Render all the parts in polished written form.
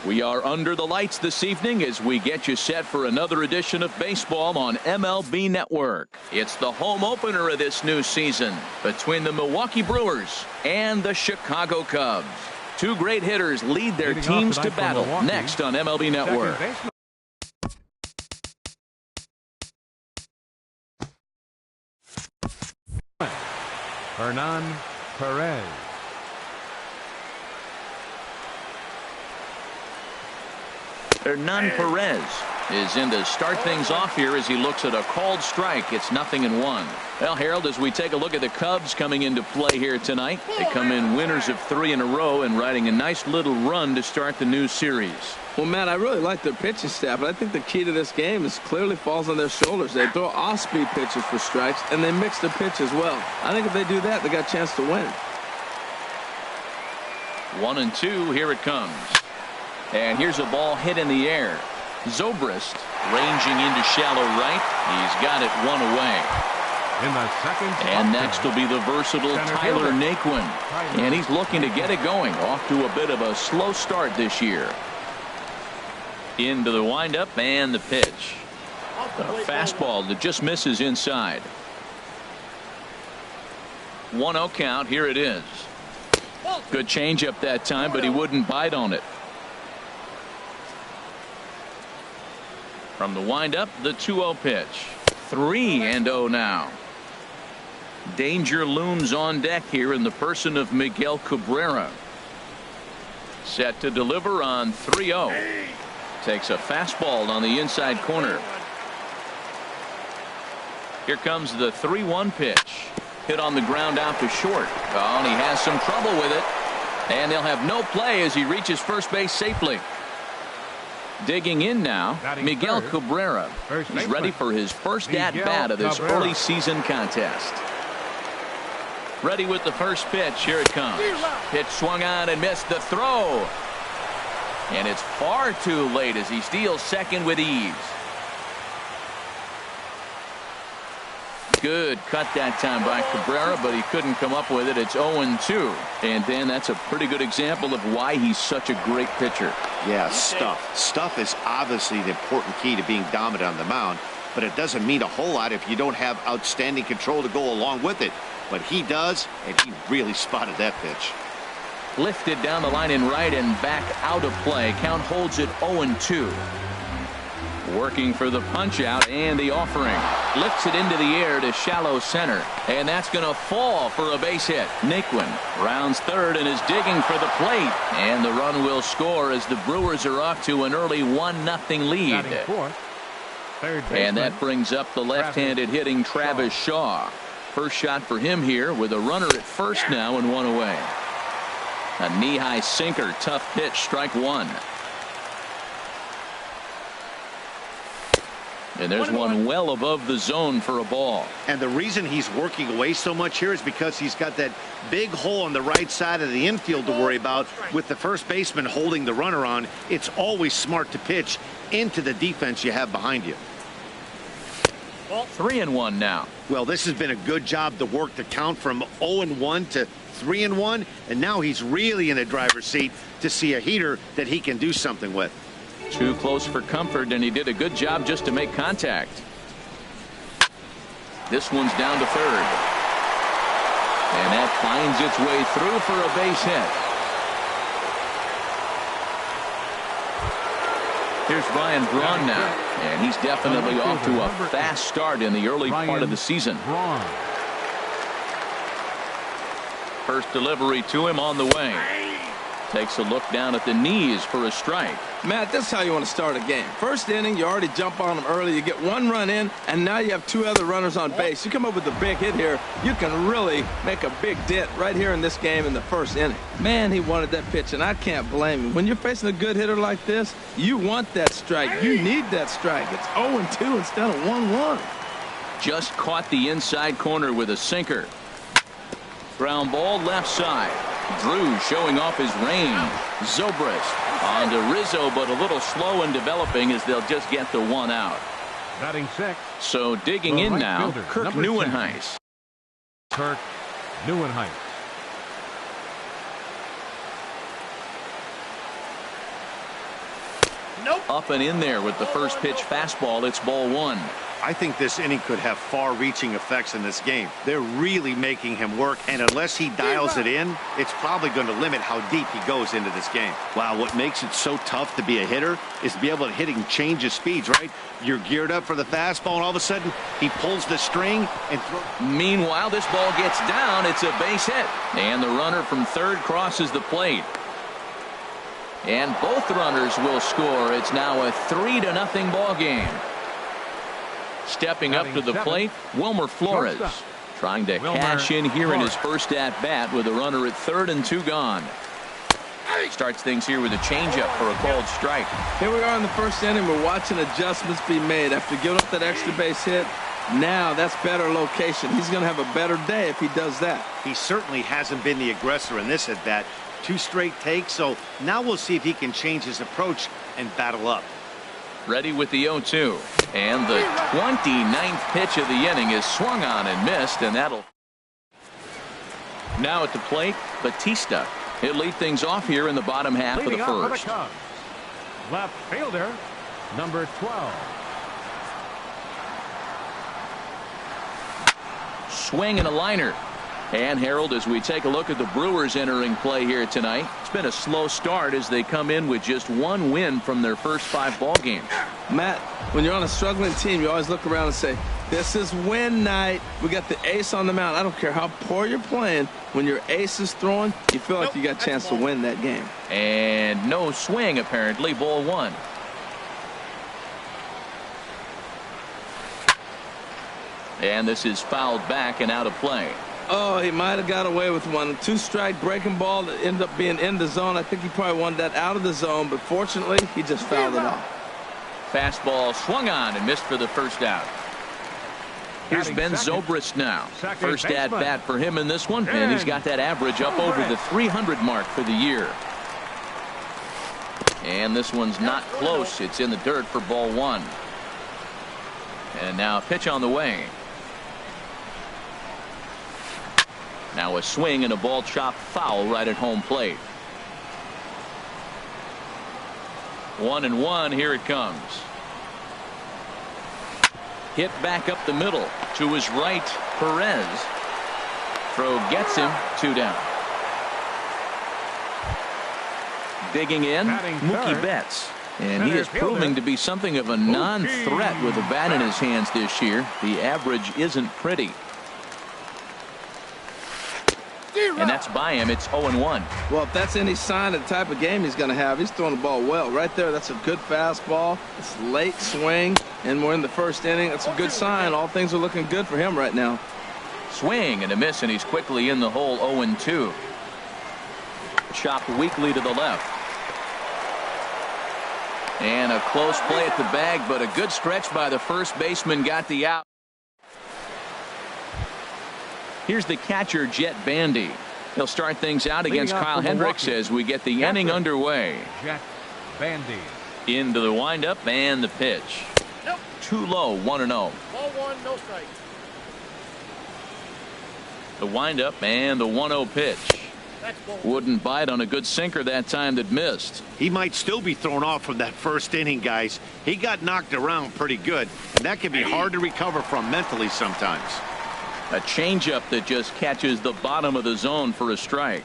We are under the lights this evening as we get you set for another edition of baseball on MLB Network. It's the home opener of this new season between the Milwaukee Brewers and the Chicago Cubs. Two great hitters lead their teams to battle next on MLB Network. Hernan Perez. Hernan Perez is in to start things off here as he looks at a called strike. It's 0-1. Well, Harold, as we take a look at the Cubs coming into play here tonight, they come in winners of 3 in a row and riding a nice little run to start the new series. Well, Matt, I really like their pitching staff, but I think the key to this game is clearly falls on their shoulders. They throw off-speed pitches for strikes, and they mix the pitch as well. I think if they do that, they got a chance to win. 1-2, here it comes. And here's a ball hit in the air. Zobrist ranging into shallow right. He's got it one away. In the second. And next will be the versatile Tyler Naquin. And he's looking to get it going. Off to a bit of a slow start this year. Into the windup and the pitch. A fastball that just misses inside. 1-0 count. Here it is. Good changeup that time, but he wouldn't bite on it. From the windup, the 2-0 pitch. 3-0 now. Danger looms on deck here in the person of Miguel Cabrera. Set to deliver on 3-0. Takes a fastball on the inside corner. Here comes the 3-1 pitch. Hit on the ground out to short. Oh, and he has some trouble with it. And they'll have no play as he reaches first base safely. Digging in now, Miguel Cabrera. He's ready for his first at-bat of this early season contest. Ready with the first pitch. Here it comes. Pitch swung on and missed the throw. And it's far too late as he steals second with ease. Good cut that time by Cabrera, but he couldn't come up with it. It's 0-2. And then that's a pretty good example of why he's such a great pitcher. Yeah, stuff. Stuff is obviously the important key to being dominant on the mound, but it doesn't mean a whole lot if you don't have outstanding control to go along with it. But he does, and he really spotted that pitch. Lifted down the line in right and back out of play. Count holds it 0-2. Working for the punch out and the offering. Lifts it into the air to shallow center. And that's going to fall for a base hit. Naquin rounds third and is digging for the plate. And the run will score as the Brewers are off to an early 1-0 lead. And that brings up the left-handed hitting Travis Shaw. First shot for him here with a runner at first now and one away. A knee-high sinker. Tough pitch. Strike one. And there's one well above the zone for a ball. And the reason he's working away so much here is because he's got that big hole on the right side of the infield to worry about. With the first baseman holding the runner on, it's always smart to pitch into the defense you have behind you. 3-1 now. Well, this has been a good job to work the count from 0-1 to 3-1, and now he's really in the driver's seat to see a heater that he can do something with. Too close for comfort, and he did a good job just to make contact. This one's down to third. And that finds its way through for a base hit. Here's Ryan Braun now, and he's definitely off to a fast start in the early part of the season. First delivery to him on the way. Takes a look down at the knees for a strike. Matt, that's how you want to start a game. First inning, you already jump on them early. You get one run in, and now you have two other runners on base. You come up with a big hit here, you can really make a big dent right here in this game in the first inning. Man, he wanted that pitch, and I can't blame him. When you're facing a good hitter like this, you want that strike. You need that strike. It's 0-2 instead of 1-1. Just caught the inside corner with a sinker. Ground ball left side. Drew showing off his range. Zobrist on to Rizzo, but a little slow in developing as they'll just get the one out. Batting sixth. So digging in now, Kirk Neuenhuis. Kirk Neuenhuis. Up and in there with the first pitch fastball. It's ball one. I think this inning could have far-reaching effects in this game. They're really making him work, and unless he dials it in, it's probably going to limit how deep he goes into this game. Wow, what makes it so tough to be a hitter is to be able to hit and change his speeds, right? You're geared up for the fastball, and all of a sudden, he pulls the string and throws. Meanwhile, this ball gets down. It's a base hit. And the runner from third crosses the plate. And both runners will score. It's now a 3-0 ball game. Stepping up to the plate, Wilmer Flores, trying to cash in here in his first at-bat with a runner at third and 2 gone. Starts things here with a changeup for a called strike. Here we are in the first inning. We're watching adjustments be made after giving up that extra base hit. Now that's better location. He's going to have a better day if he does that. He certainly hasn't been the aggressor in this at-bat. 2 straight takes, so now we'll see if he can change his approach and battle up. Ready with the 0-2. And the 29th pitch of the inning is swung on and missed, and that'll. Now at the plate, Batista. He'll lead things off here in the bottom half of the first. Left fielder, number 12. Swing and a liner. And Harold, as we take a look at the Brewers entering play here tonight, it's been a slow start as they come in with just 1 win from their first 5 ball games. Matt, when you're on a struggling team, you always look around and say, this is win night. We got the ace on the mound. I don't care how poor you're playing. When your ace is throwing, you feel like you got a chance to win that game. And no swing, apparently. Ball 1. And this is fouled back and out of play. Oh, he might have got away with one. 2-strike breaking ball that ended up being in the zone. I think he probably wanted that out of the zone, but fortunately, he just fouled it off. Fastball swung on and missed for the first out. Here's Ben Zobrist now. First at bat for him in this one, and he's got that average up over the 300 mark for the year. And this one's not close. It's in the dirt for ball 1. And now a pitch on the way. Now a swing and a ball chopped foul right at home plate. 1-1. Here it comes. Hit back up the middle to his right. Perez. Throw gets him. 2 down. Digging in, Mookie Betts. And he is proving to be something of a non-threat with a bat in his hands this year. The average isn't pretty. And that's by him. It's 0-1. Well, if that's any sign of the type of game he's going to have, he's throwing the ball well. Right there, that's a good fastball. It's late swing, and we're in the first inning. That's a good sign. All things are looking good for him right now. Swing and a miss, and he's quickly in the hole. 0-2. Chopped weakly to the left. And a close play at the bag, but a good stretch by the first baseman got the out. Here's the catcher, Jet Bandy. He'll start things out against Kyle Hendricks as we get the inning underway. Jet Bandy. Into the windup and the pitch. Too low, 1-0. Ball 1, no strike. The windup and the 1-0 pitch. Wouldn't bite on a good sinker that time that missed. He might still be thrown off from that first inning, guys. He got knocked around pretty good, and that can be hard to recover from mentally sometimes. A changeup that just catches the bottom of the zone for a strike.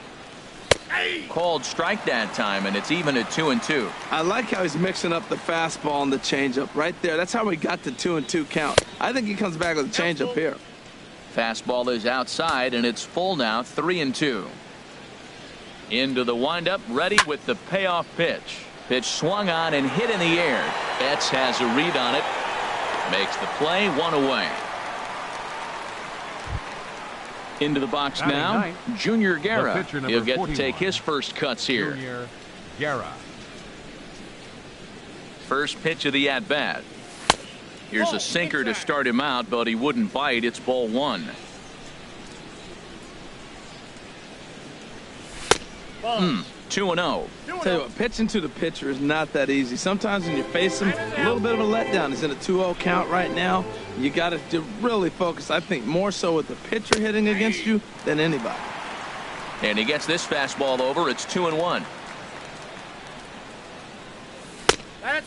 Called strike that time, and it's even at 2-2. I like how he's mixing up the fastball and the changeup right there. That's how we got the 2-2 count. I think he comes back with a changeup here. Fastball is outside, and it's full now, 3-2. Into the windup, ready with the payoff pitch. Pitch swung on and hit in the air. Betts has a read on it. Makes the play, 1 away. Into the box now, Junior Guerra. He'll get to take his first cuts here. Junior Guerra. First pitch of the at-bat. Here's a sinker to start him out, but he wouldn't bite. It's ball 1. 2-0. Tell you what, pitching to the pitcher is not that easy. Sometimes when you face him, a little bit of a letdown. He's in a 2-0 count right now. You got to really focus, I think, more so with the pitcher hitting against you than anybody. And he gets this fastball over. It's 2-1.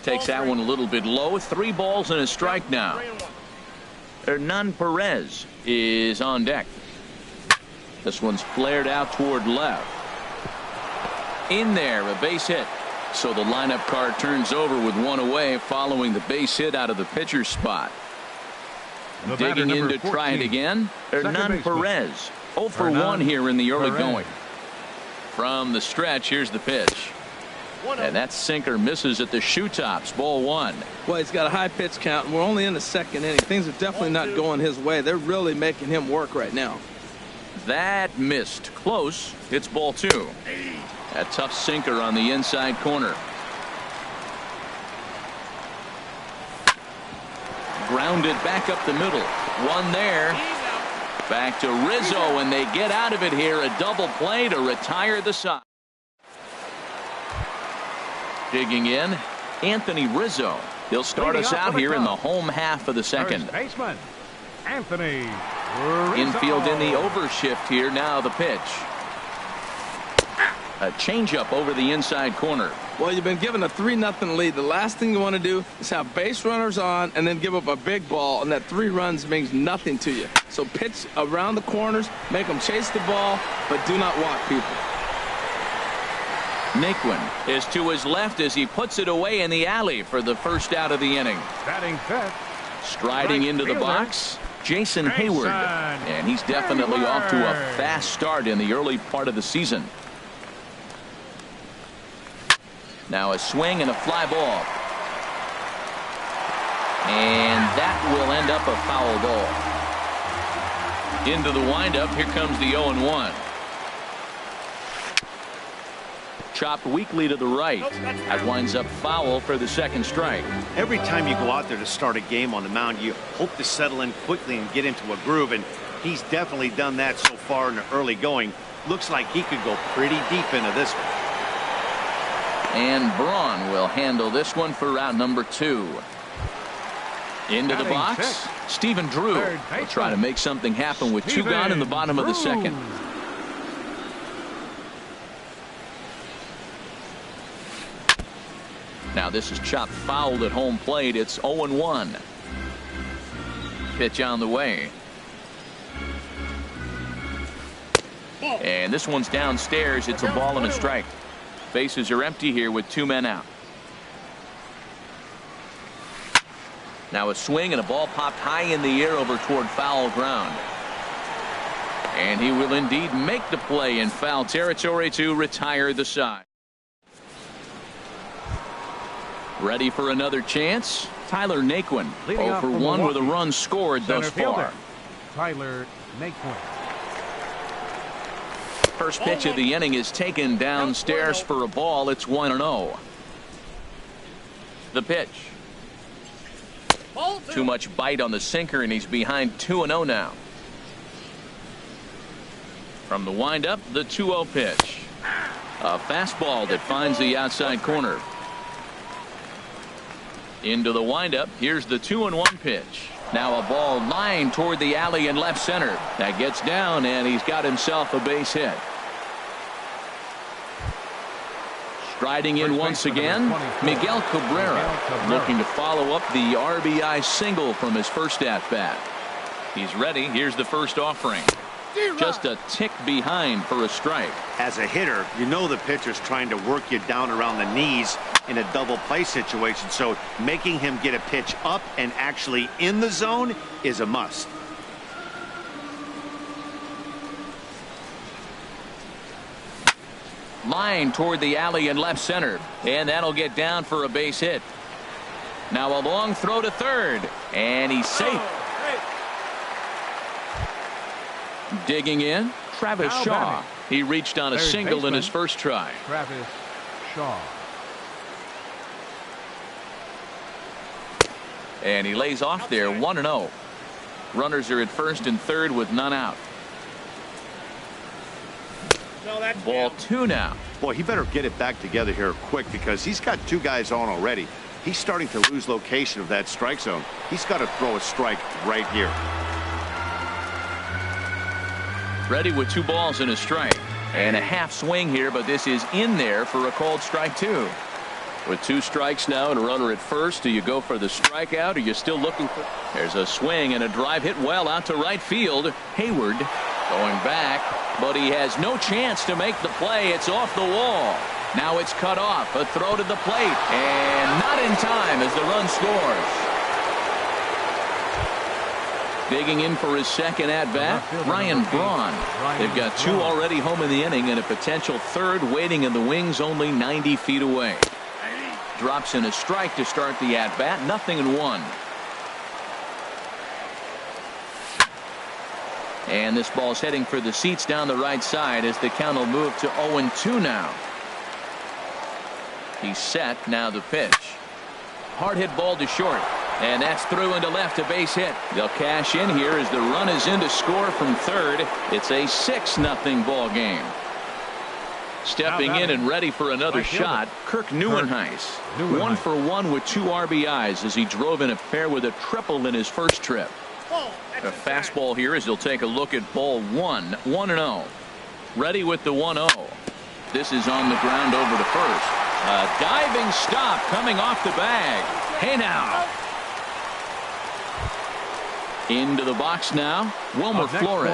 Takes that one a little bit low. 3 balls and a strike now. Hernan Perez is on deck. This one's flared out toward left. In there, a base hit. So the lineup card turns over with 1 away following the base hit out of the pitcher's spot. Digging in to try it again, Hernan Perez. 0 for 1 here in the early going. From the stretch, here's the pitch. And that sinker misses at the shoe tops. Ball 1. Well, he's got a high pitch count, and we're only in the 2nd inning. Things are definitely not going his way. They're really making him work right now. That missed. Close. It's ball 2. A tough sinker on the inside corner. Grounded back up the middle. 1 there. Back to Rizzo, and they get out of it here. A double play to retire the side. Digging in, Anthony Rizzo. He'll start us out here in the home half of the 2nd. Baseman Anthony Rizzo. Infield in the overshift here. Now the pitch. A changeup over the inside corner. Well, you've been given a 3-0 lead. The last thing you want to do is have base runners on and then give up a big ball, and that 3 runs means nothing to you. So pitch around the corners, make them chase the ball, but do not walk people. Naquin is to his left as he puts it away in the alley for the first out of the inning. Batting fifth. Striding Right into the fielder, box, Jason Hayward. And he's definitely off to a fast start in the early part of the season. Now a swing and a fly ball. And that will end up a foul ball. Into the windup, here comes the 0-1. Chopped weakly to the right. That winds up foul for the 2nd strike. Every time you go out there to start a game on the mound, you hope to settle in quickly and get into a groove, and he's definitely done that so far in the early going. Looks like he could go pretty deep into this one. And Braun will handle this one for route number 2. Into the box, Stephen Drew will try to make something happen with 2 gone in the bottom of the 2nd. Now this is chopped fouled at home plate. It's 0-1. Pitch on the way. And this one's downstairs. It's a ball and a strike. Bases are empty here with 2 men out. Now a swing and a ball popped high in the air over toward foul ground. And he will indeed make the play in foul territory to retire the side. Ready for another chance? Tyler Naquin. 0 for 1 with a run scored thus far. Tyler Naquin. First pitch of the inning is taken downstairs for a ball. It's 1-0. The pitch. Too much bite on the sinker, and he's behind 2-0 now. From the windup, the 2-0 pitch. A fastball that finds the outside corner. Into the windup, here's the 2-1 pitch. Now a ball lined toward the alley in left center. That gets down, and he's got himself a base hit. Striding in once again, Miguel Cabrera, looking to follow up the RBI single from his first at-bat. He's ready. Here's the first offering. Just a tick behind for a strike. As a hitter, you know the pitcher's trying to work you down around the knees in a double play situation, so making him get a pitch up and actually in the zone is a must. Line toward the alley in left center, and that'll get down for a base hit. Now a long throw to third, and he's safe. Digging in, Travis Shaw. He reached on a single in his first try. Travis Shaw. And he lays off there, 1-0. Runners are at first and third with none out. Ball 2 now. Boy, he better get it back together here quick, because he's got 2 guys on already. He's starting to lose location of that strike zone. He's got to throw a strike right here. Ready with 2 balls and a strike. And a half swing here, but this is in there for a called strike 2. With 2 strikes now and a runner at first, do you go for the strikeout or are you still looking for? There's a swing and a drive hit well out to right field. Hayward going back, but he has no chance to make the play. It's off the wall. Now it's cut off. A throw to the plate and not in time as the run scores. Digging in for his second at-bat, Ryan Braun. They've got 2 already home in the inning and a potential 3rd waiting in the wings only 90 feet away. Drops in a strike to start the at-bat. 0-1. And this ball's heading for the seats down the right side as the count will move to 0-2 now. He's set. Now the pitch. Hard hit ball to short. And that's through into left, a base hit. They'll cash in here as the run is in to score from third. It's a 6-0 ball game. Stepping in and ready for another shot, Kirk Neuenhuis. 1 for 1 with 2 RBIs as he drove in a pair with a triple in his first trip. A fastball here as he'll take a look at ball 1. 1-0. Ready with the 1-0. This is on the ground over to first. A diving stop coming off the bag. Hey now. Into the box now, Wilmer Flores.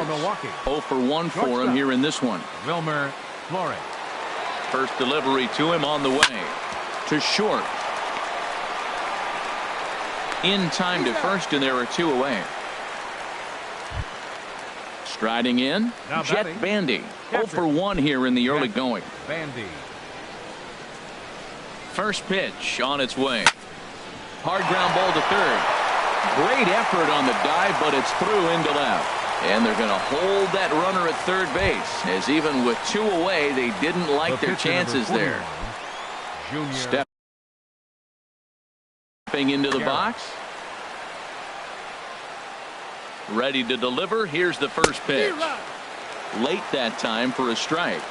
0 for 1 for him here in this one. Wilmer Flores. First delivery to him on the way. To short. In time to first, and there are 2 away. Striding in, Jet Bandy. 0 for 1 here in the early going. Bandy. First pitch on its way. Hard ground ball to third. Great effort on the dive, but it's through into left. And they're going to hold that runner at third base, as even with 2 away, they didn't like their chances there. Stepping into the box. Ready to deliver. Here's the first pitch. Late that time for a strike.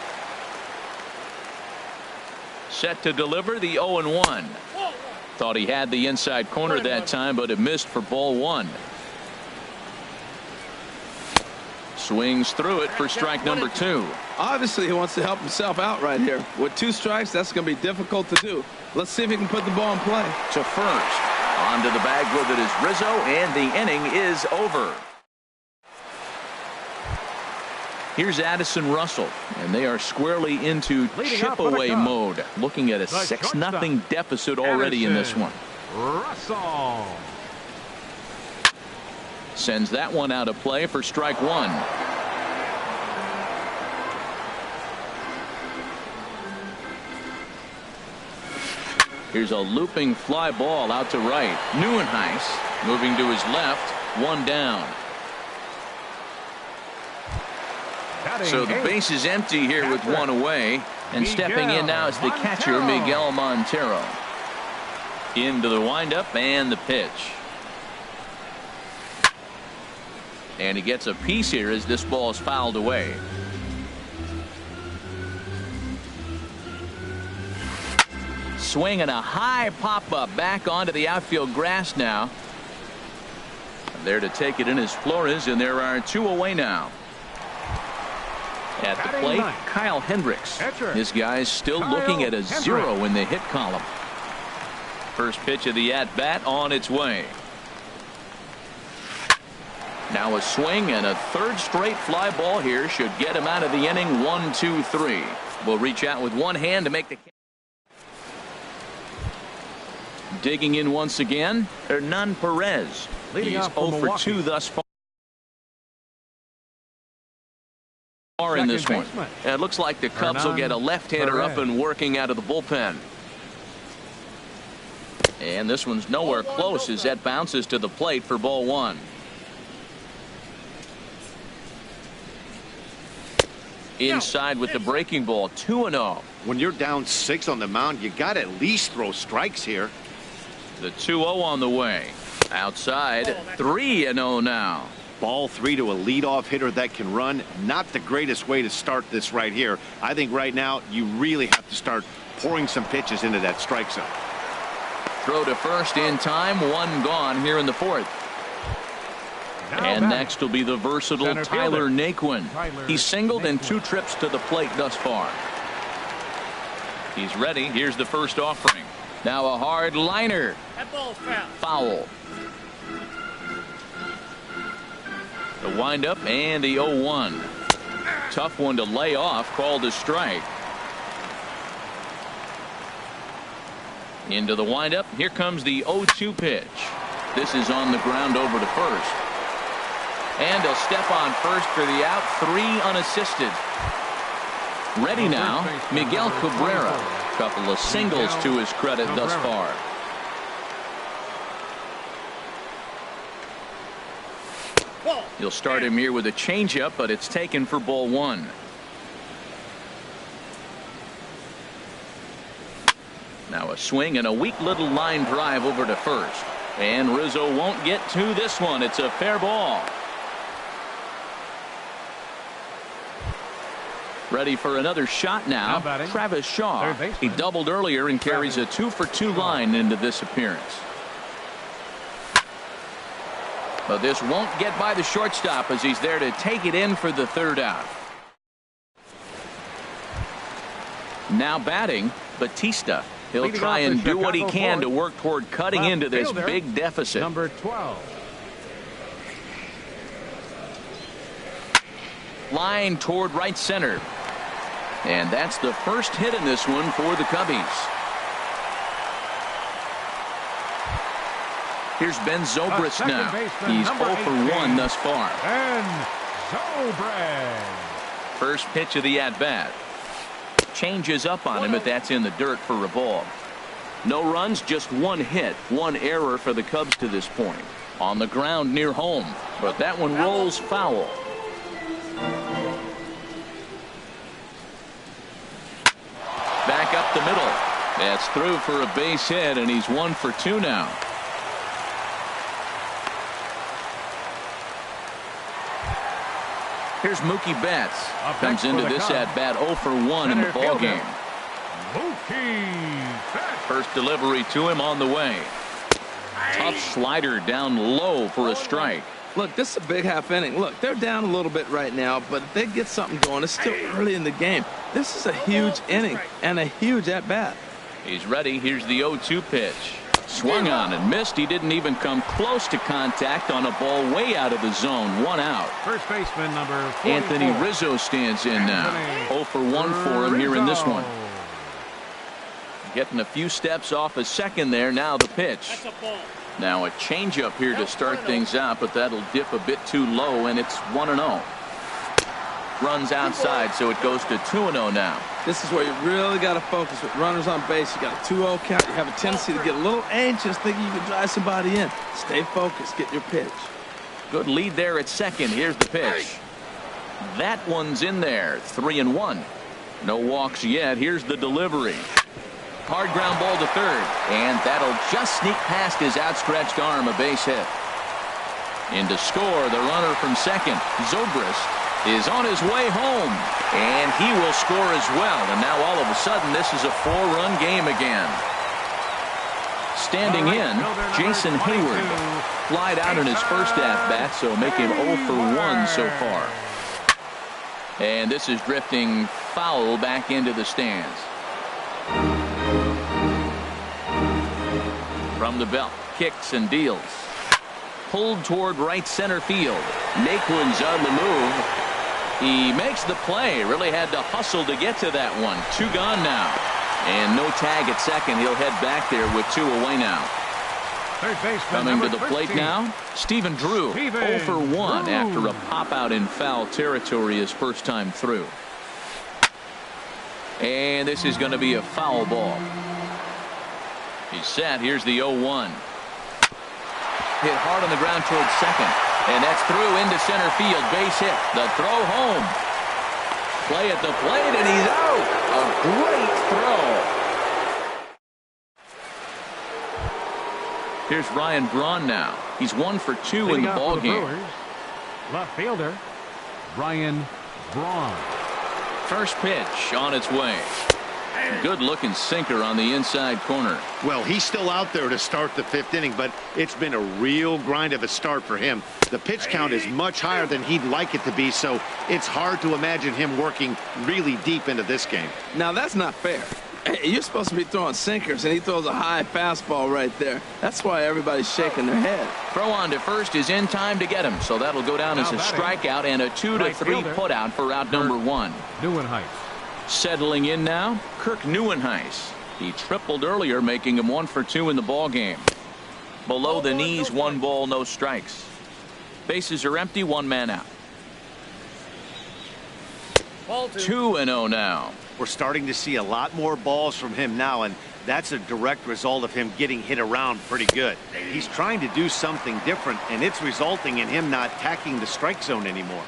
Set to deliver the 0-1. Thought he had the inside corner that time, but it missed for ball 1. Swings through it for strike number 2. Obviously, he wants to help himself out right here. With 2 strikes, that's going to be difficult to do. Let's see if he can put the ball in play. To first. Onto the bag with it is Rizzo, and the inning is over. Here's Addison Russell, and they are squarely into chip-away mode, looking at a 6-0 deficit already in this one. Russell sends that one out of play for strike 1. Here's a looping fly ball out to right. Neuenhuis moving to his left. 1 down. So the base is empty here with 1 away, and stepping in now is the catcher Miguel Montero. Into the windup and the pitch. And he gets a piece here as this ball is fouled away. Swing and a high pop-up back onto the outfield grass now. There to take it in is Flores, and there are 2 away now. At the plate, Kyle Hendricks. This guy's still looking at a 0 in the hit column. First pitch of the at-bat on its way. Now a swing and a 3rd straight fly ball here should get him out of the inning. 1-2-3. Will reach out with one hand to make the. Digging in once again, Hernan Perez. He's 0 for 2 thus far in this one. And it looks like the Cubs will get a left-hander up and working out of the bullpen. And this one's nowhere close as that bounces to the plate for ball 1. Inside with the breaking ball. 2-0. When you're down 6 on the mound, you got to at least throw strikes here. The 2-0 on the way. Outside. 3-0 now. Ball 3 to a leadoff hitter that can run. Not the greatest way to start this right here. I think right now you really have to start pouring some pitches into that strike zone. Throw to first in time. 1 gone here in the 4th. And next will be the versatile Tyler Naquin. He's singled in 2 trips to the plate thus far. He's ready. Here's the first offering. Now a hard liner. That ball's foul. Foul. The windup and the 0-1. Tough one to lay off, called a strike. Into the windup. Here comes the 0-2 pitch. This is on the ground over to first. And he'll step on first for the out. 3 unassisted. Ready now, Miguel Cabrera. Couple of singles to his credit thus far. He'll start him here with a changeup, but it's taken for ball 1. Now a swing and a weak little line drive over to first. And Rizzo won't get to this one. It's a fair ball. Ready for another shot now. Travis Shaw. He doubled earlier and carries a 2-for-2 line into this appearance. But this won't get by the shortstop as he's there to take it in for the 3rd out. Now batting, Batista. He'll try and do what he can to work toward cutting into this big deficit. Number 12. Line toward right center. And that's the first hit in this one for the Cubbies. Here's Ben Zobrist now. He's 0 for 1 thus far. And Zobrist. First pitch of the at-bat. Changes up on him, but that's in the dirt for a ball. No runs, just 1 hit. 1 error for the Cubs to this point. On the ground near home, but that one rolls foul. Back up the middle. That's through for a base hit, and he's 1 for 2 now. Here's Mookie Betts. Comes into this at-bat 0 for 1 in the ballgame. Mookie Betts. First delivery to him on the way. Tough slider down low for a strike. Look, this is a big half inning. Look, they're down a little bit right now, but if they get something going, it's still early in the game. This is a huge inning and a huge at-bat. He's ready. Here's the 0-2 pitch. Swung on and missed. He didn't even come close to contact on a ball way out of the zone. 1 out. First baseman number 44. Anthony Rizzo stands in now. 0 for 1 for him here in this one. Getting a few steps off a second there. Now the pitch. Now a changeup here to start things out, but that'll dip a bit too low, and it's 1-0. Runs outside, so it goes to 2-0 now. This is where you really got to focus with runners on base. You got a 2-0 count. You have a tendency to get a little anxious thinking you can drive somebody in. Stay focused. Get your pitch. Good lead there at second. Here's the pitch. That one's in there. 3-1. No walks yet. Here's the delivery. Hard ground ball to third. And that'll just sneak past his outstretched arm. A base hit. In to score, the runner from second, Zobrist, is on his way home, and he will score as well. And now all of a sudden this is a 4-run game again. Standing in, Jason Hayward flied out in his first at-bat, so make him 0 for 1 so far. And this is drifting foul back into the stands. From the belt, kicks and deals. Pulled toward right center field. Naquin's on the move. He makes the play. Really had to hustle to get to that one. 2 gone now. And no tag at second. He'll head back there with 2 away now. Third baseman Coming to the 13. plate now, Stephen Drew. 0 for 1 after a pop out in foul territory his first time through. And this is going to be a foul ball. He's set. Here's the 0-1. Hit hard on the ground towards second. And that's through into center field. Base hit. The throw home. Play at the plate, and he's out. A great throw. Here's Ryan Braun now. He's 1 for 2 in the ball game. Left fielder, Ryan Braun. First pitch on its way. Good looking sinker on the inside corner. Well, he's still out there to start the 5th inning, but it's been a real grind of a start for him. The pitch count is much higher than he'd like it to be, so it's hard to imagine him working really deep into this game. Now, that's not fair. Hey, you're supposed to be throwing sinkers, and he throws a high fastball right there. That's why everybody's shaking their head. Throw on to first is in time to get him, so that'll go down as a strikeout and a 2-3 putout for out number 1. Neuenhuis. Settling in now, Kirk Neuenhuis. He tripled earlier, making him 1 for 2 in the ball game. Below the knees, 1 ball, no strikes. Bases are empty, 1 man out. 2-0 now. We're starting to see a lot more balls from him now, and that's a direct result of him getting hit around pretty good. He's trying to do something different, and it's resulting in him not attacking the strike zone anymore.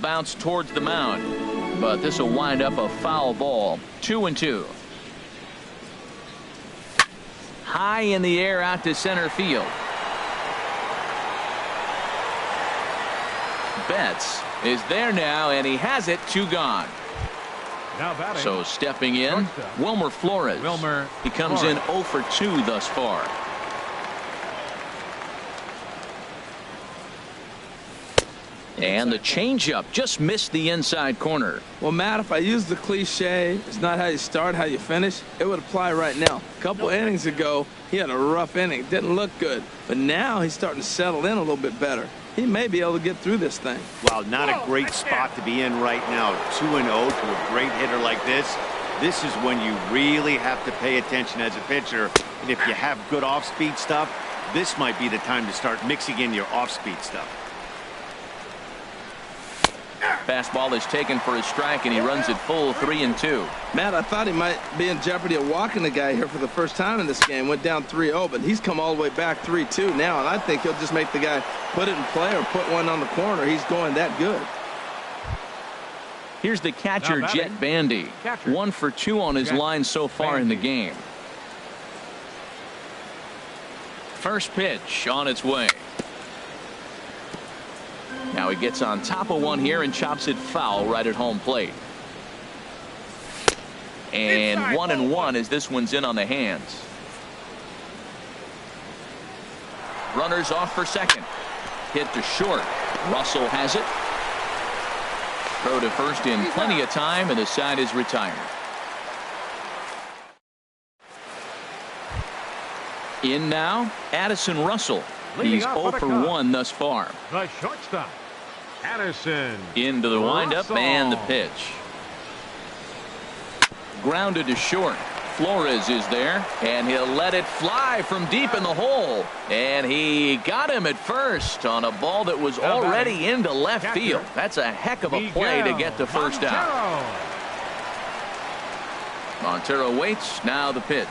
Bounce towards the mound, but this will wind up a foul ball. 2-2. High in the air out to center field. Betts is there now, and he has it. 2 gone. Now batting. So stepping in, Wilmer Flores. He comes in 0 for 2 thus far. And the changeup just missed the inside corner. Well, Matt, if I use the cliche, it's not how you start, how you finish, it would apply right now. A couple innings ago, he had a rough inning. Didn't look good. But now he's starting to settle in a little bit better. He may be able to get through this thing. Wow, not a great spot to be in right now. 2-0 to a great hitter like this. This is when you really have to pay attention as a pitcher. And if you have good off-speed stuff, this might be the time to start mixing in your off-speed stuff. Fastball is taken for a strike, and he runs it full 3-2. Matt, I thought he might be in jeopardy of walking the guy here for the first time in this game. Went down 3-0, but he's come all the way back 3-2 now, and I think he'll just make the guy put it in play or put one on the corner. He's going that good. Here's the catcher, Jet Bandy. 1 for 2 on his line so far in the game. First pitch on its way. Now he gets on top of one here and chops it foul right at home plate. And 1-1 as this one's in on the hands. Runners off for second. Hit to short. Russell has it. Throw to first in plenty of time, and the side is retired. In now, Addison Russell. He's 0 for 1 thus far. The shortstop, Addison. Into the windup and the pitch. Grounded to short. Flores is there, and he'll let it fly from deep in the hole. And he got him at first on a ball that was already into left field. That's a heck of a play to get the first out. Montero waits. Now the pitch.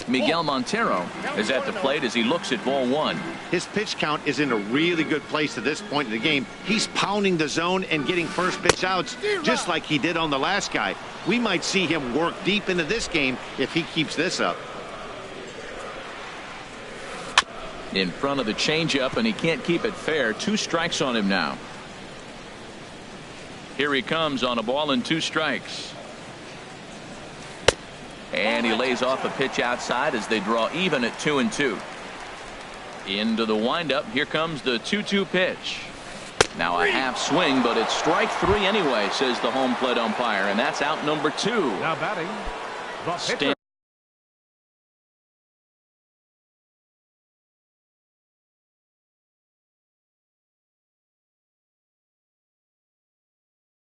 Miguel Montero is at the plate as he looks at ball 1. His pitch count is in a really good place at this point in the game. He's pounding the zone and getting first pitch outs just like he did on the last guy. We might see him work deep into this game if he keeps this up. In front of the changeup, and he can't keep it fair. 2 strikes on him now. Here he comes on a ball and 2 strikes. And he lays off a pitch outside as they draw even at 2-2. Into the windup. Here comes the 2-2 pitch. Now a half swing, but it's strike 3 anyway, says the home plate umpire, and that's out number 2. Now batting, the pitcher.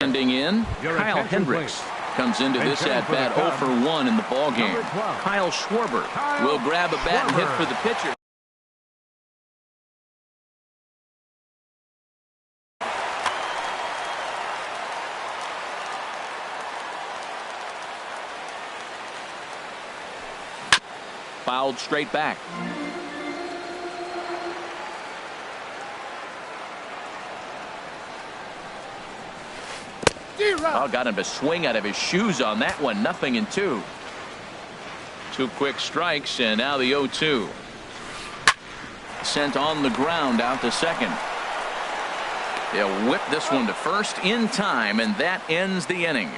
Standing in, Kyle Hendricks comes into this at-bat 0 for 1 in the ball game. Kyle Schwarber will grab a bat and hit for the pitcher. Fouled straight back. Oh, got him to swing out of his shoes on that one. 0-2. 2 quick strikes, and now the 0-2. Sent on the ground out to second. They'll whip this one to first in time, and that ends the inning.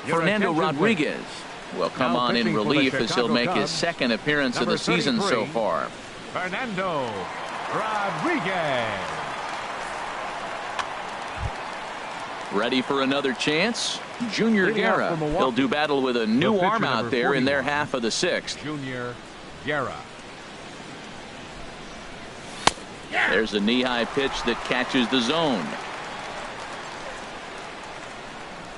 Fernando Rodriguez will come on in relief as he'll make his second appearance of the season so far. Fernando Rodriguez. Ready for another chance? Junior Guerra. He'll do battle with a new arm out there in their half of the sixth. Junior Guerra. There's a knee-high pitch that catches the zone.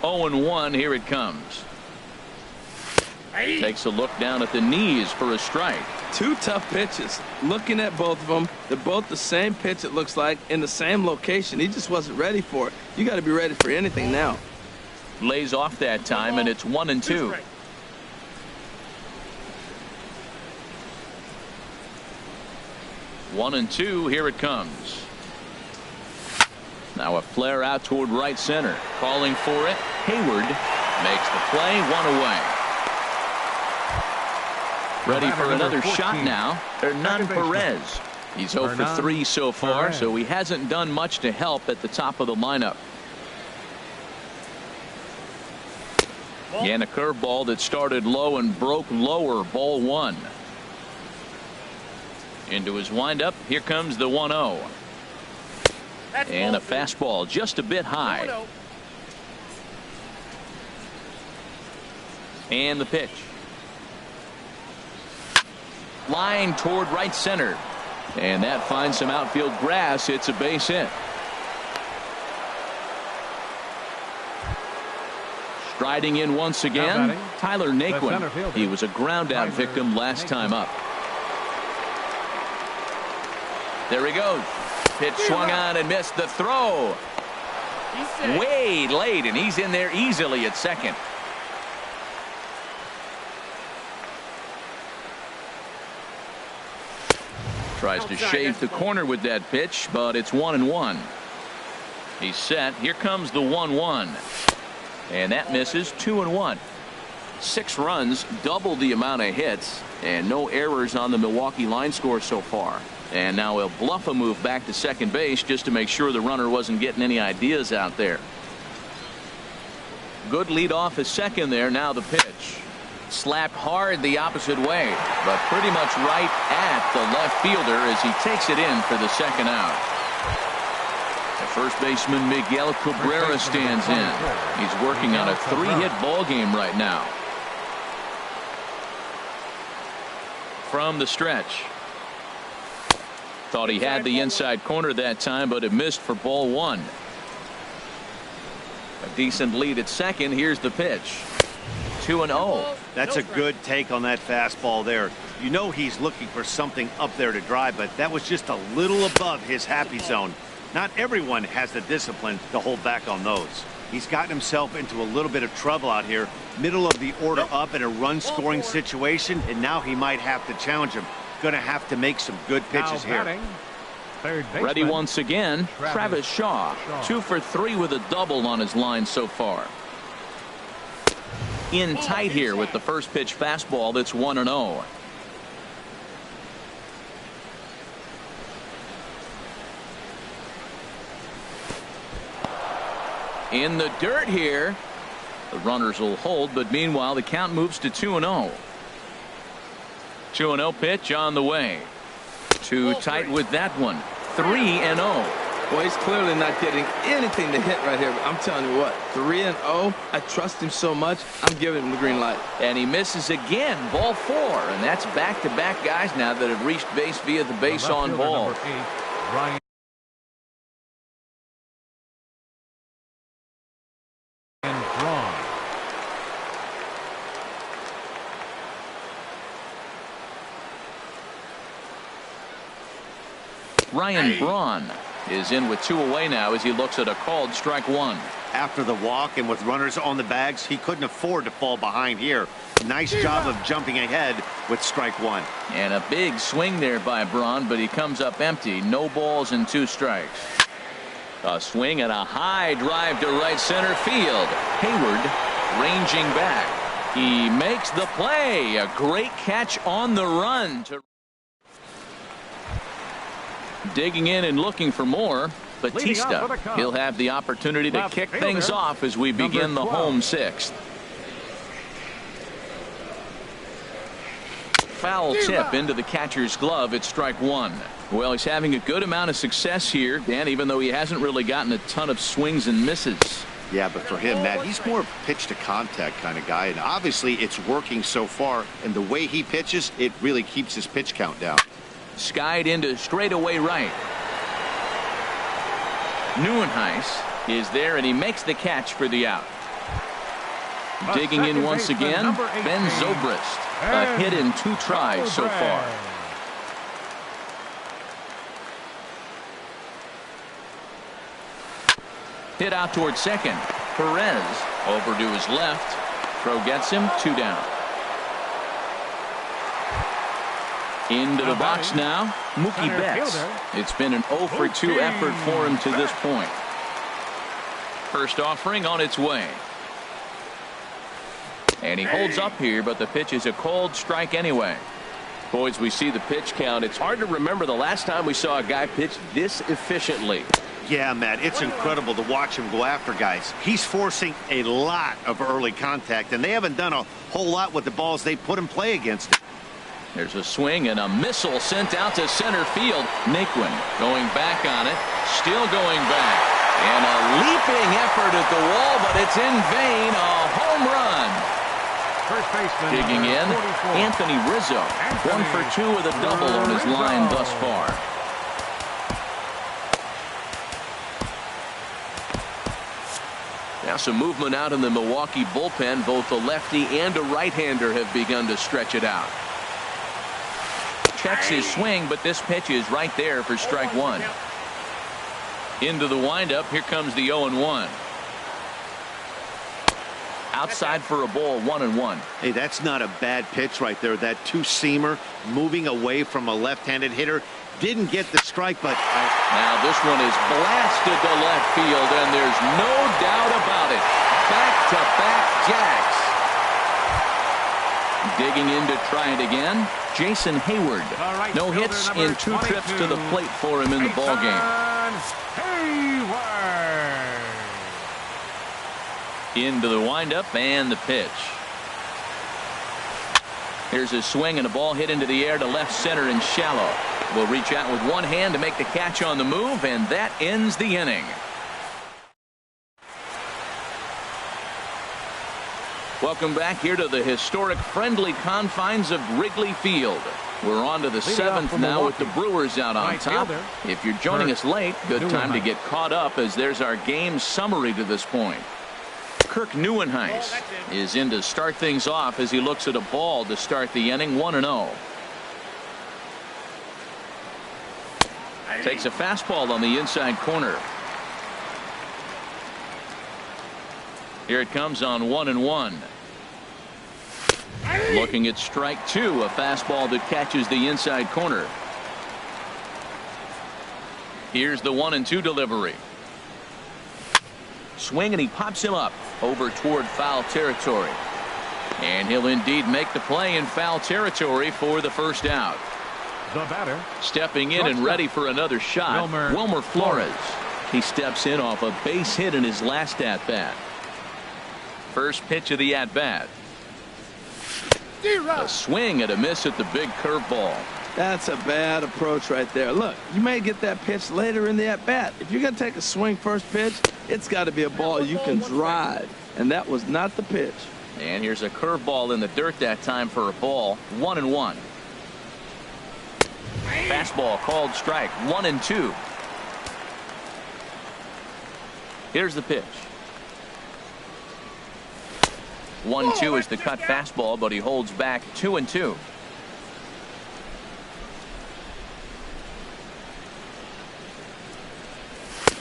0-1, here it comes. Takes a look down at the knees for a strike. Two tough pitches. Looking at both of them, they're both the same pitch, it looks like, in the same location. He just wasn't ready for it. You got to be ready for anything now. Lays off that time, and it's 1-2. One and two, here it comes. Now a flare out toward right center. Calling for it. Hayward makes the play, one away. Ready for another shot now. Hernan Perez. He's 0 for 3 so far, so he hasn't done much to help at the top of the lineup. And a curveball that started low and broke lower. Ball 1. Into his windup. Here comes the 1-0. And a fastball just a bit high. And the pitch. Line toward right center. And that finds some outfield grass. It's a base hit. Striding in once again, Tyler Naquin. He was a ground out victim last time up. There he goes. Pitch swung on and missed the throw. Way late, and he's in there easily at second. Tries to shave the corner with that pitch, but it's 1-1. He's set. Here comes the 1-1. And that misses. 2-1. 6 runs, double the amount of hits, and no errors on the Milwaukee line score so far. And now he'll bluff a move back to second base just to make sure the runner wasn't getting any ideas out there. Good lead off his second there. Now the pitch. Slapped hard the opposite way, but pretty much right at the left fielder as he takes it in for the second out. The first baseman Miguel Cabrera stands in. He's working on a 3-hit ball game right now. From the stretch. Thought he had the inside corner that time, but it missed for ball 1. A decent lead at second. Here's the pitch. 2-0. That's a good take on that fastball there. You know he's looking for something up there to drive, but that was just a little above his happy zone. Not everyone has the discipline to hold back on those. He's gotten himself into a little bit of trouble out here. Middle of the order up in a run-scoring situation, and now he might have to challenge him. Going to have to make some good pitches here. Ready once again, Travis Shaw. 2 for 3 with a double on his line so far. In tight here with the first pitch fastball that's 1-0. In the dirt here. The runners will hold, but meanwhile the count moves to 2-0. 2-0 pitch on the way. Too tight with that one. 3-0. Well, he's clearly not getting anything to hit right here. But I'm telling you what, 3-0. I trust him so much. I'm giving him the green light. And he misses again. Ball 4. And that's back-to-back guys now that have reached base via the base on ball. Ryan Braun is in with 2 away now as he looks at a called strike 1. After the walk and with runners on the bags, he couldn't afford to fall behind here. Nice job of jumping ahead with strike 1. And a big swing there by Braun, but he comes up empty. No balls and 2 strikes. A swing and a high drive to right center field. Hayward ranging back. He makes the play. A great catch on the run. Digging in and looking for more. Batista. He'll have the opportunity to kick things off as we begin the home 6th. foul tip into the catcher's glove. It's strike one. Well, he's having a good amount of success here, Dan, even though he hasn't really gotten a ton of swings and misses. Yeah, but for him, Matt, he's more of a pitch to contact kind of guy, and obviously it's working so far, and the way he pitches, it really keeps his pitch count down. Skied into straightaway right. Neuenhuis is there, and he makes the catch for the out. Digging in once again, Ben Zobrist. A hit in 2 tries so far. Hit out towards second. Perez over to his left. Throw gets him, 2 down. Into the box now, Mookie Betts. It's been an 0 for 2 effort for him to this point. First offering on its way. And he holds up here, but the pitch is a cold strike anyway. Boys, we see the pitch count. It's hard to remember the last time we saw a guy pitch this efficiently. Yeah, Matt, it's incredible to watch him go after guys. He's forcing a lot of early contact, and they haven't done a whole lot with the balls they put in play against him. There's a swing and a missile sent out to center field. Naquin going back on it, still going back. And a leaping effort at the wall, but it's in vain. A home run. First baseman. Digging in, 44. Anthony Rizzo. 1 for 2 with a double on his line thus far. Now some movement out in the Milwaukee bullpen. Both a lefty and a right-hander have begun to stretch it out. Checks his swing, but this pitch is right there for strike one. Into the windup. Here comes the 0-1. Outside for a ball, 1-1. Hey, that's not a bad pitch right there. That 2-seamer moving away from a left-handed hitter. Didn't get the strike, but now this one is blasted to left field, and there's no doubt about it. Back-to-back jacks. Digging in to try it again. Jason Hayward. No hits in 2 trips to the plate for him in the ballgame. Hayward. Into the windup and the pitch. Here's a swing and a ball hit into the air to left center and shallow. Will reach out with one hand to make the catch on the move, and that ends the inning. Welcome back here to the historic friendly confines of Wrigley Field. We're on to the 7th now with the Brewers out on top. If you're joining us late, good time to get caught up, as there's our game summary to this point. Kirk Neuenhuis is in to start things off as he looks at a ball to start the inning. 1-0. Takes a fastball on the inside corner. Here it comes on 1-1. Looking at strike 2, a fastball that catches the inside corner. Here's the 1-2 delivery. Swing, and he pops him up over toward foul territory. And he'll indeed make the play in foul territory for the first out. The batter. Stepping in and ready for another shot, Wilmer Flores. He steps in off a base hit in his last at-bat. First pitch of the at-bat. A swing and a miss at the big curveball. That's a bad approach right there. Look, you may get that pitch later in the at-bat. If you're going to take a swing first pitch, it's got to be a ball you can drive. And that was not the pitch. And here's a curveball in the dirt that time for a ball. 1-1. Fastball called strike. 1-2. Here's the pitch. 1-2 is the cut fastball, but he holds back. 2-2.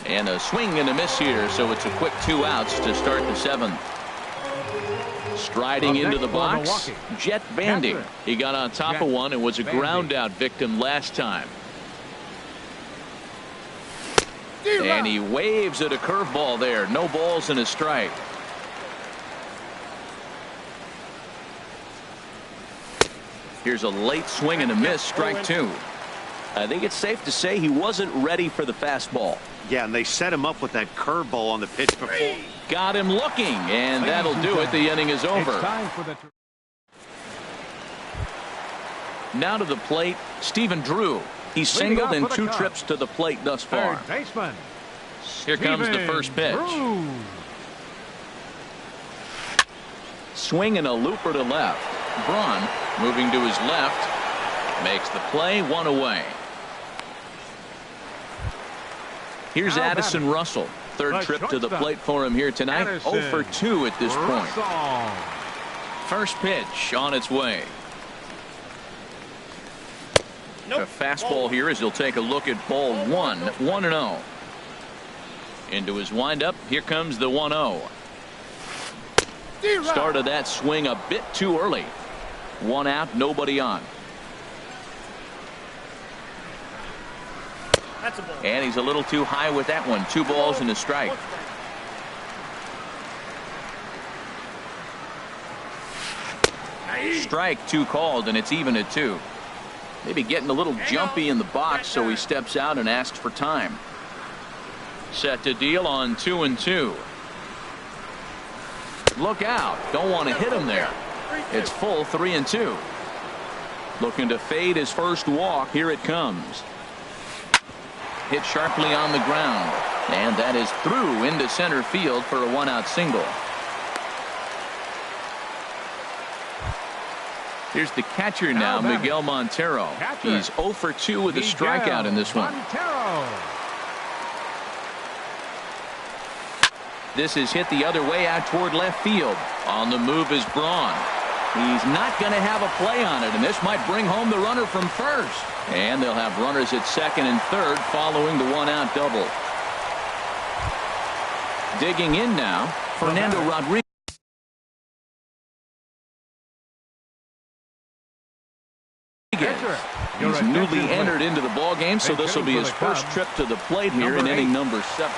And a swing and a miss here, so it's a quick 2 outs to start the 7th. Striding into the box, Jet Bandy. He got on top of one and was a ground out victim last time. And he waves at a curveball there. No balls and a strike. Here's a late swing and a miss, strike 2. I think it's safe to say he wasn't ready for the fastball. yeah, and they set him up with that curveball on the pitch before. Got him looking, and that'll do it. The inning is over. It's time for the Now to the plate, Stephen Drew. He's singled in 2 trips to the plate thus far. Third baseman. Here comes the first pitch. Drew. Swing and a looper to left. Braun moving to his left. Makes the play, 1 away. Here's Addison Russell. Third trip to the plate for him here tonight. 0 for 2 at this point. First pitch on its way. A fastball here as he'll take a look at ball 1. 1-0. Into his windup. Here comes the 1-0. Started that swing a bit too early. 1 out, nobody on. And he's a little too high with that one. 2 balls and a strike. Strike 2 called, and it's even at 2. Maybe getting a little jumpy in the box, so he steps out and asks for time. Set to deal on 2-2. Look out. Don't want to hit him there. It's full 3-2. Looking to fade his first walk. Here it comes. Hit sharply on the ground. And that is through into center field for a 1-out single. Here's the catcher now, Miguel Montero. He's 0 for 2 with a strikeout in this one. This is hit the other way out toward left field. On the move is Braun. He's not going to have a play on it, and this might bring home the runner from first. And they'll have runners at second and third following the 1-out double. Digging in now, Fernando Rodriguez. He's newly entered into the ball game, so this will be his first trip to the plate here in inning number 7.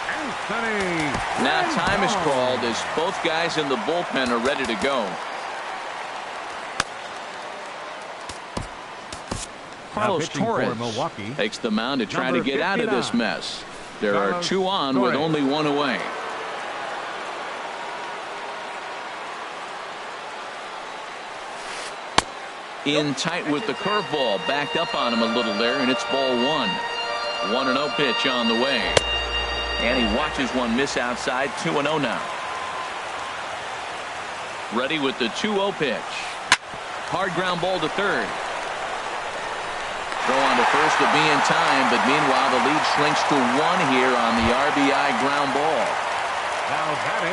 Now time is called as both guys in the bullpen are ready to go. Carlos Torres takes the mound to try to get out of this mess. There are 2 on with only 1 away. In tight with the curveball, backed up on him a little there, and it's ball 1. 1-0 pitch on the way. And he watches one miss outside. 2-0 now. Ready with the 2-0 pitch. Hard ground ball to third. Throw on to first to be in time, but meanwhile the lead shrinks to 1 here on the RBI ground ball.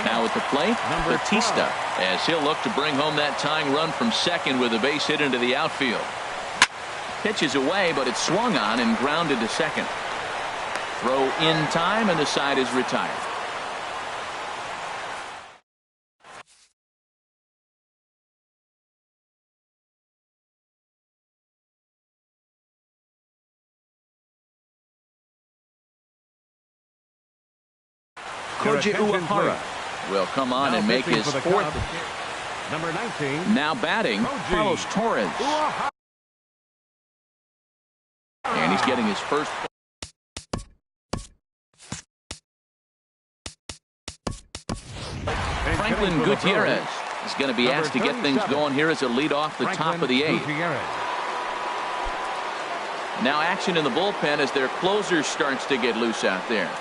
Now at the plate, Batista, as he'll look to bring home that tying run from second with a base hit into the outfield. Pitch is away, but it's swung on and grounded to second. Throw in time, and the side is retired. Koji Uehara will come on and make his 4th. Number 19. Now batting, Carlos Torres. And he's getting his first. Franklin Gutierrez is going to be asked to get things going here as a lead off the top of the 8th. Now action in the bullpen as their closer starts to get loose out there.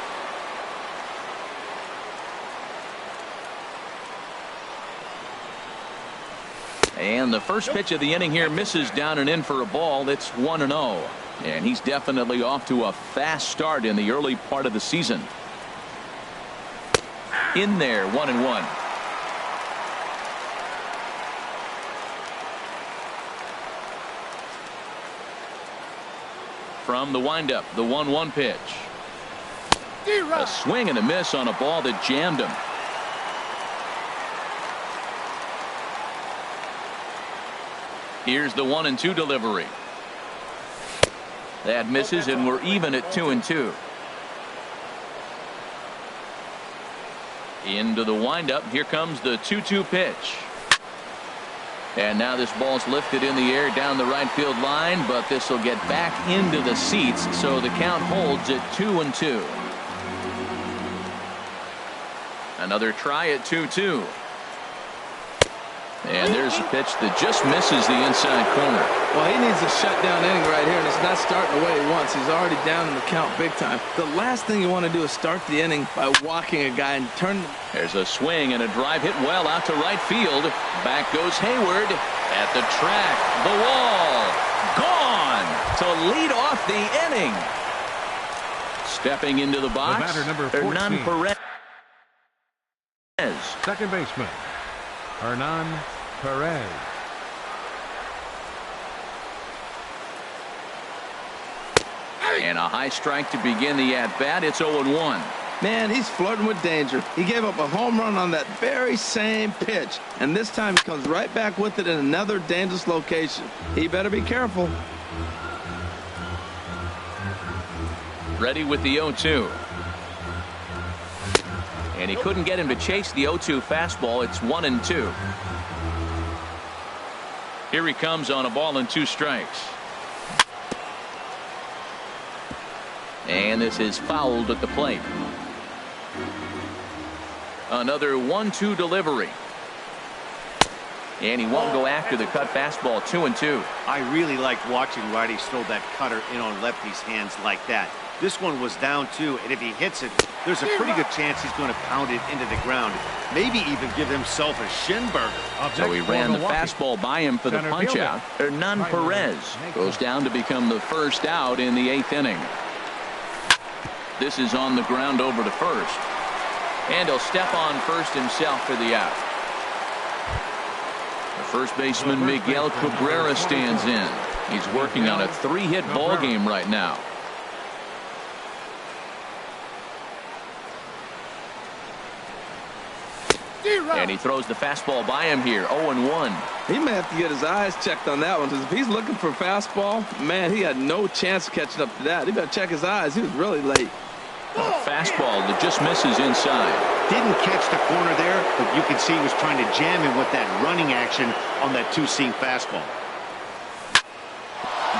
And the first pitch of the inning here misses down and in for a ball. It's 1-0. And he's definitely off to a fast start in the early part of the season. In there, 1-1. From the windup, the 1-1 pitch. A swing and a miss on a ball that jammed him. Here's the 1-2 delivery. That misses, and we're even at 2-2. Into the windup. Here comes the 2-2 pitch. And now this ball's lifted in the air down the right field line, but this will get back into the seats, so the count holds at 2-2. Another try at 2-2. And there's a pitch that just misses the inside corner. Well, he needs a shutdown inning right here, and it's not starting the way he wants. He's already down in the count big time. The last thing you want to do is start the inning by walking a guy and turn. There's a swing and a drive hit well out to right field. Back goes Hayward at the track. The wall. Gone to lead off the inning. Stepping into the box, The batter, number 14. Hernan Perez. Second baseman, Hernan Perez. And a high strike to begin the at-bat. It's 0-1. Man, he's flirting with danger. He gave up a home run on that very same pitch, and this time he comes right back with it in another dangerous location. He better be careful. Ready with the 0-2. And he couldn't get him to chase the 0-2 fastball. It's 1-2. Here he comes on a ball and 2 strikes. And this is fouled at the plate. Another 1-2 delivery. And he won't go after the cut fastball. 2-2. I really liked watching righties throw that cutter in on lefty's hands like that. This one was down 2, and if he hits it, there's a pretty good chance he's going to pound it into the ground. Maybe even give himself a shin burger. So he ran the fastball by him for the punch out. Hernan Perez goes down to become the first out in the 8th inning. This is on the ground over to first. And he'll step on first himself for the out. The first baseman Miguel Cabrera stands in. He's working on a 3-hit ball game right now. And he throws the fastball by him here. 0-1. He may have to get his eyes checked on that one, because if he's looking for a fastball, man, he had no chance of catching up to that. He better check his eyes. He was really late. A fastball that just misses inside. Didn't catch the corner there, but you can see he was trying to jam him with that running action on that 2-seam fastball.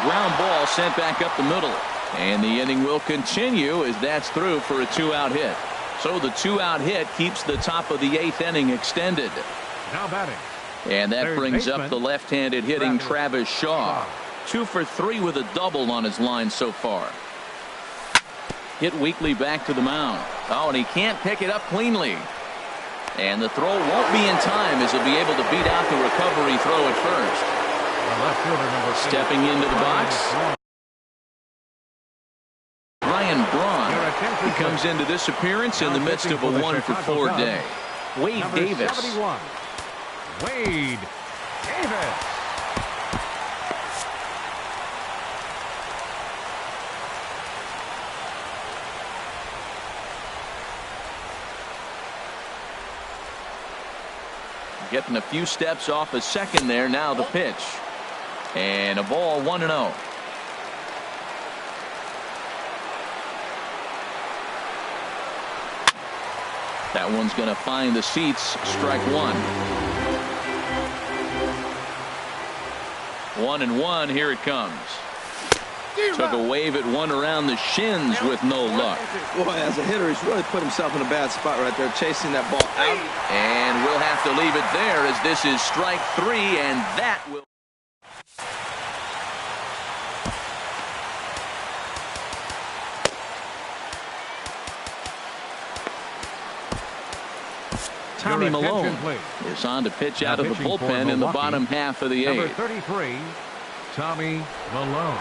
Ground ball sent back up the middle. And the inning will continue as that's through for a 2-out hit. So the 2-out hit keeps the top of the 8th inning extended. Now batting. And that Third brings baseman, up the left-handed hitting Travis Shaw. 2 for 3 with a double on his line so far. Hit weakly back to the mound. Oh, and he can't pick it up cleanly. And the throw won't be in time as he'll be able to beat out the recovery throw at first. The left fielder, number 8. Stepping into the box, Ryan Braun. He comes into this appearance in the midst of a 1-for-4 day. Wade Number Davis. 71. Wade Davis. Getting a few steps off a second there. Now the pitch. And a ball 1-0. That one's going to find the seats. Strike 1. 1-1. Here it comes. Took a wave at one around the shins with no luck. Boy, as a hitter, he's really put himself in a bad spot right there, chasing that ball out. And we'll have to leave it there as this is strike 3, and that will. Tommy Malone is on to pitch out of the bullpen in the bottom half of the 8th. Number 33, Tommy Malone.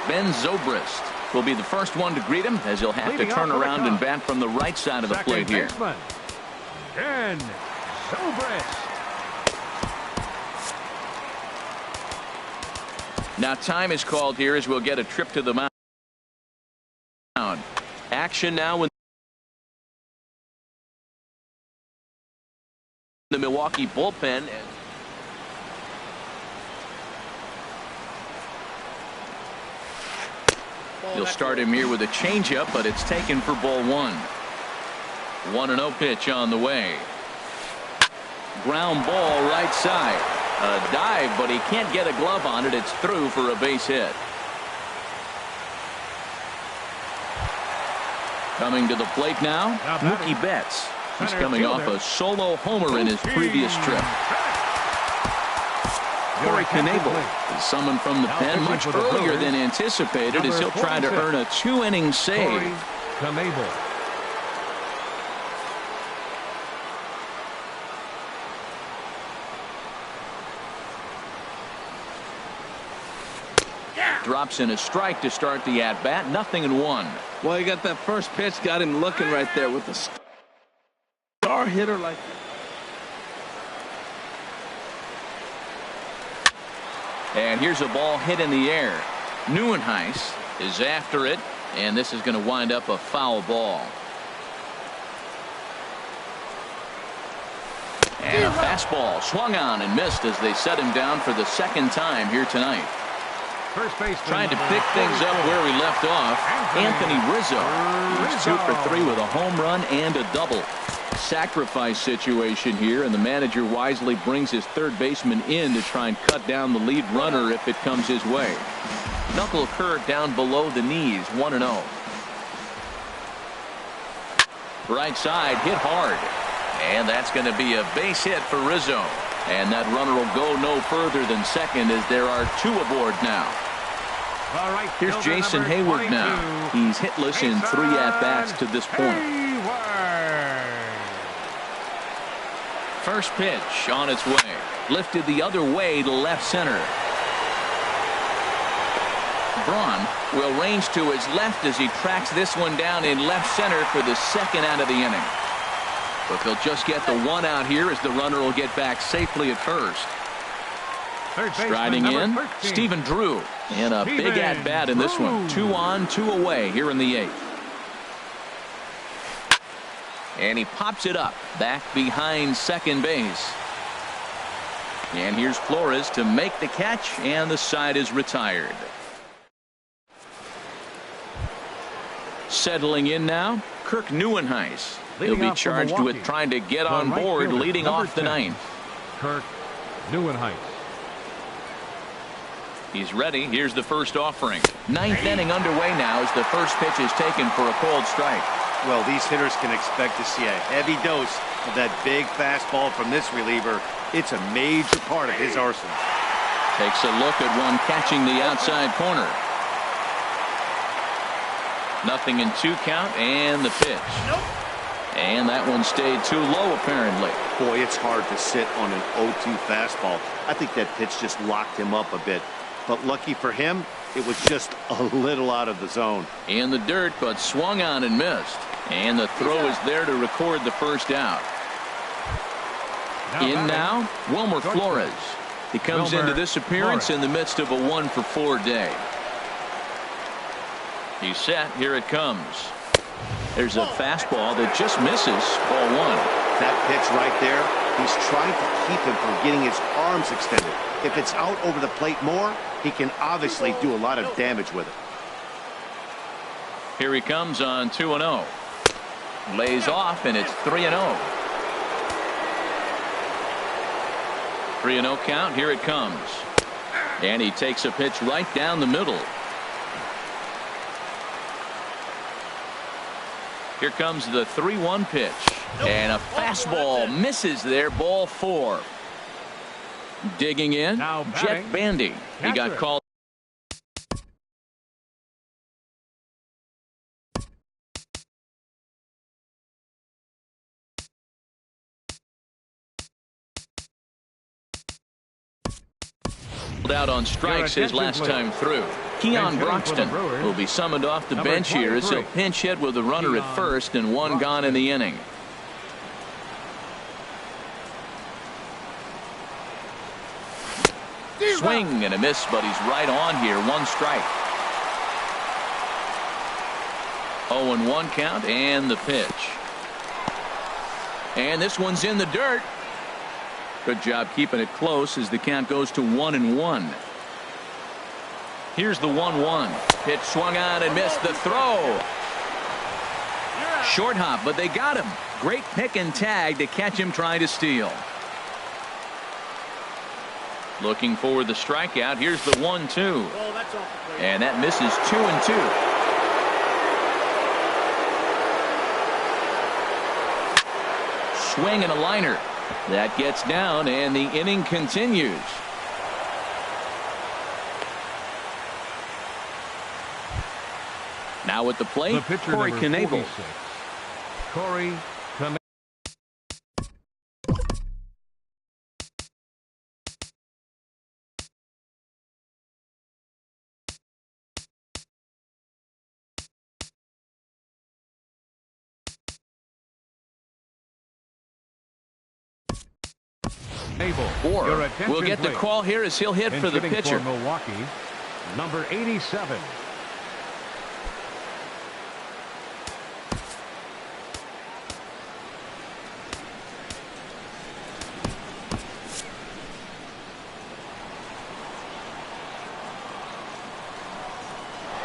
Ben Zobrist will be the first one to greet him as he'll have to turn around and bat from the right side of the plate here. Ben Zobrist. Now time is called here as we'll get a trip to the mound. Action now in the Milwaukee bullpen. You'll start him here with a changeup, but it's taken for ball 1. 1-0 pitch on the way. Ground ball right side. A dive, but he can't get a glove on it. It's through for a base hit. Coming to the plate now, Mookie Betts. He's coming off a solo homer in his previous trip. Corey Knebel is summoned from the pen much earlier than anticipated as he'll try to earn a 2-inning save. Knebel. Drops in a strike to start the at-bat. 0-1. Well, you got that first pitch, got him looking right there with a star hitter like that. And here's a ball hit in the air. Neuenhuis is after it, and this is going to wind up a foul ball. And a fastball swung on and missed as they set him down for the second time here tonight. First base Trying to pick things up where we left off, Anthony Rizzo. He's 2 for 3 with a home run and a double. Sacrifice situation here, and the manager wisely brings his third baseman in to try and cut down the lead runner if it comes his way. Knuckle curve down below the knees, 1-0. Right side hit hard, and that's going to be a base hit for Rizzo. And that runner will go no further than second as there are 2 aboard now. Here's Jason Hayward now. He's hitless in 3 at-bats to this point. First pitch on its way. Lifted the other way to left center. Braun will range to his left as he tracks this one down in left center for the second out of the inning. But they'll just get the 1 out here as the runner will get back safely at first. Striding in, Stephen Drew. And a big at-bat in this one. 2 on, 2 away here in the 8th. And he pops it up back behind second base. And here's Flores to make the catch, and the side is retired. Settling in now, Kirk Neuenhuis. He'll be charged with trying to get on board leading off the 9th. Kirk Neuenhuis. He's ready. Here's the first offering. 9th inning underway now as the first pitch is taken for a cold strike. Well, these hitters can expect to see a heavy dose of that big fastball from this reliever. It's a major part of his arsenal. Takes a look at one catching the outside corner. 0-2 count, and the pitch. And that one stayed too low, apparently. Boy, it's hard to sit on an 0-2 fastball. I think that pitch just locked him up a bit. But lucky for him, it was just a little out of the zone. In the dirt, but swung on and missed. And the throw is there to record the first out. In now, Wilmer Flores. He comes into this appearance in the midst of a 1-for-4 day. He's set. Here it comes. There's a fastball that just misses. Ball 1. That pitch right there, he's trying to keep him from getting his arms extended. If it's out over the plate more, he can obviously do a lot of damage with it. Here he comes on 2-0. Lays off, and it's 3-0. 3-0 count. Here it comes. And he takes a pitch right down the middle. Here comes the 3-1 pitch. And a fastball misses there. Ball 4. Digging in, Jet Bandy. He got called out on strikes his last time through. Keon Broxton will be summoned off the bench here as he'll pinch hit with a runner at first and 1 gone in the inning. Swing and a miss, but he's right on here. 1 strike. 0-1 count, and the pitch. And this one's in the dirt. Good job keeping it close as the count goes to 1-1. Here's the 1-1. Pitch swung on and missed. The throw. Short hop, but they got him. Great pick and tag to catch him trying to steal. Looking for the strikeout. Here's the 1-2. And that misses. 2-2. swing and a liner. That gets down, and the inning continues. Now at the plate, The pitcher, Corey number Knebel. 46, Corey Knebel. Or Your attention, we'll get the please. call here as he'll hit for the Hitting pitcher. for Milwaukee, number 87.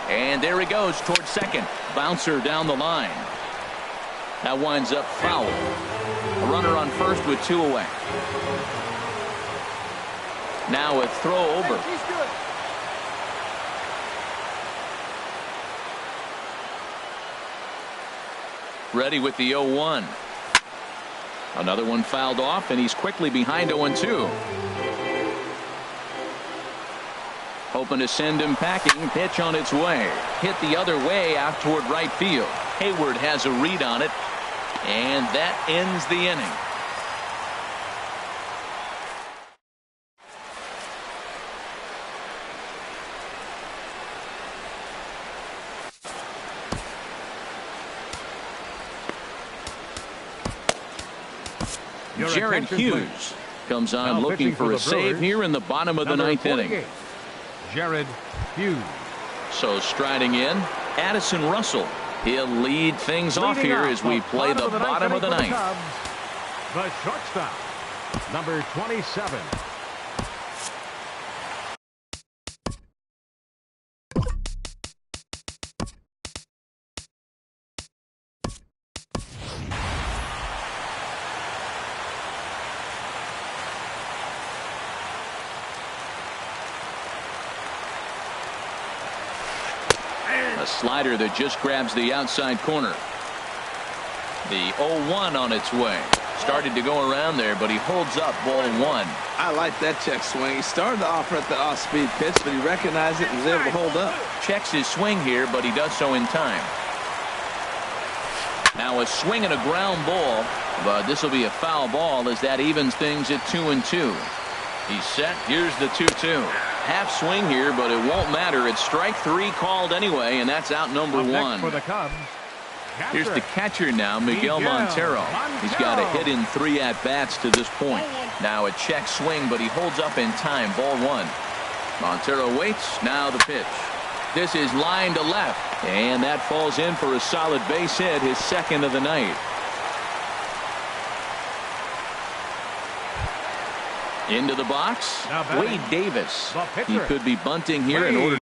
And there he goes towards second. Bouncer down the line. That winds up foul. A runner on first with 2 away. Now a throw over. Ready with the 0-1. Another one fouled off, and he's quickly behind 0-2. Hoping to send him packing. Pitch on its way. Hit the other way out toward right field. Hayward has a read on it, and that ends the inning. Your Jared attention, Hughes please. comes on Now looking pitching for for a the save Brewers, here in the bottom of the number ninth inning. 48, Jared Hughes. So striding in, Addison Russell. He'll lead things off Leading here off as we play the bottom of the inning ninth. for the shortstop, number 27. A slider that just grabs the outside corner. The 0-1 on its way. Started to go around there, but he holds up ball 1. I like that check swing. He started to offer at the off-speed pitch, but he recognized it and was able to hold up. Checks his swing here, but he does so in time. Now a swing and a ground ball, but this will be a foul ball as that evens things at 2-2. He's set. Here's the 2-2. Half swing here, but it won't matter. It's strike 3 called anyway, and that's out number Up next 1. for the Cubs, Here's the catcher now, Miguel Montero. He's got a hit in 3 at-bats to this point. Now a check swing, but he holds up in time. Ball 1. Montero waits. Now the pitch. This is line to left, and that falls in for a solid base hit, his second of the night. Into the box, Now batting, Wade Davis. the pitcher. He could be bunting here in order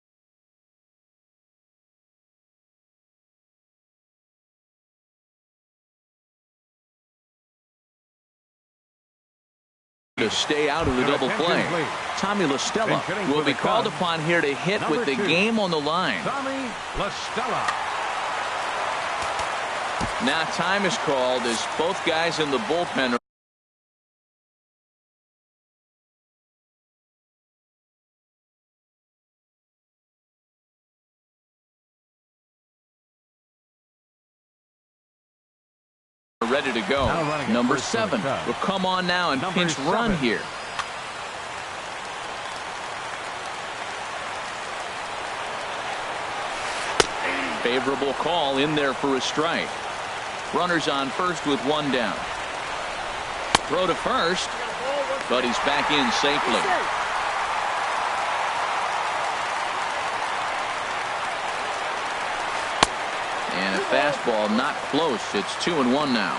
to stay out of the double play. Tommy La Stella will be called upon here to hit with the game on the line. Tommy La Stella. Now time is called as both guys in the bullpen are ready to go. Now running at Number first for the 7 Cubs. will come on now and Number pinch run 7. here. Favorable call in there for a strike. Runners on first with 1 down. Throw to first, but he's back in safely. And a fastball not close. It's 2-1 now.